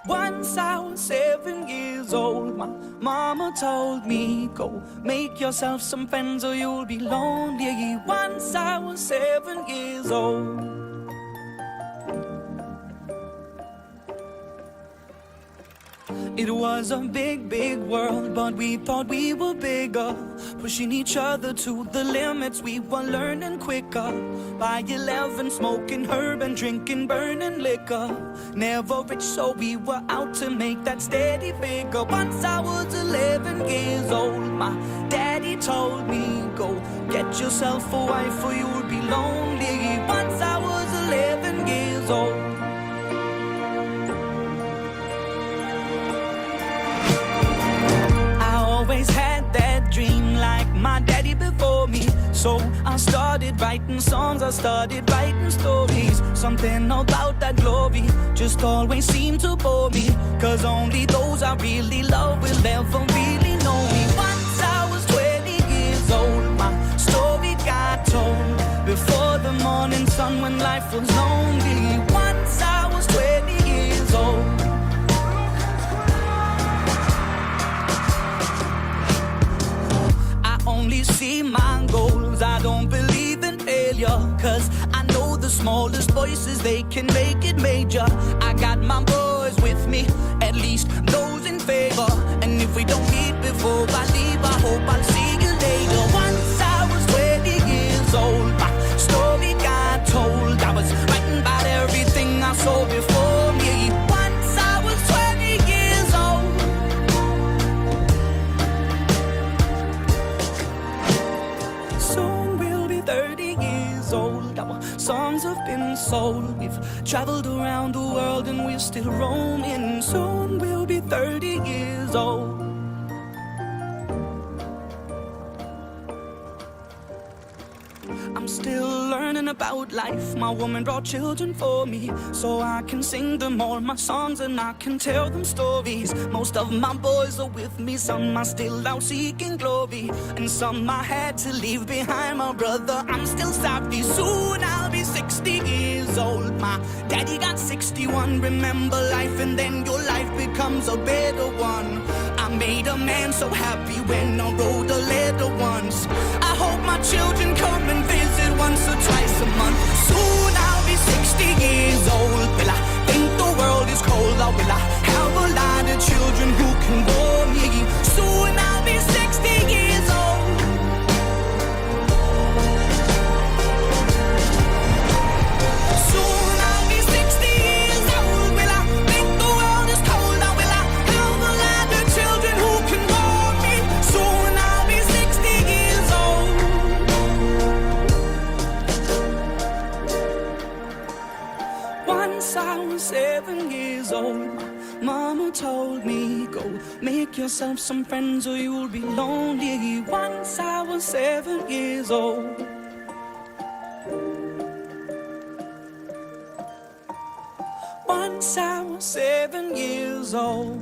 Once I was 7 years old, my mama told me, go make yourself some friends or you'll be lonely. Once I was 7 years old. It was a big, big world, but we thought we were bigger, pushing each other to the limits. We were learning quicker. By 11, smoking herb and drinking burning liquor. Never rich, so we were out to make that steady figure. Once I was 11 years old, my daddy told me, go get yourself a wife or you'll be lonely. Once I was 11 years old. Always had that dream like my daddy before me. So I started writing songs, I started writing stories. Something about that glory just always seemed to bore me, 'cause only those I really love will ever really know me. Once I was 20 years old, my story got told before the morning sun when life was lonely. Once I was 20 years old. Only see my goals, I don't believe in failure, 'cause I know the smallest voices, they can make it major. I got my boys with me, at least those in favor. And if we don't meet before I leave, I hope I'll see you later. Once I was 20 years old, my story got told. I was writing about everything I saw before me. Once I was 20 years old. Soon we'll be 30 years old. Our songs have been sold. We've traveled around the world and we're still roaming. Soon we'll be 30 years old. I'm still learning about life. My woman brought children for me, so I can sing them all my songs and I can tell them stories. Most of my boys are with me, some are still out seeking glory, and some I had to leave behind. My brother, I'm still sorry. Soon I'll be 60 years old. My daddy got 61. Remember life and then your life becomes a better one. I made a man so happy when I wrote a letter once. I hope my children come and visit once or twice a month. Soon I'll be 60 years old. Will I think the world is cold, or will I have a lot of children who can warm me? Soon I'll be 60 years old. Soon I'll be 60 years old. Will I think the world is cold, or will I have a lot of children who can warm me? Soon I'll be 60 years old. Once I was 7 years old, mama told me, go make yourself some friends or you'll be lonely. Once I was 7 years old. Once I was 7 years old.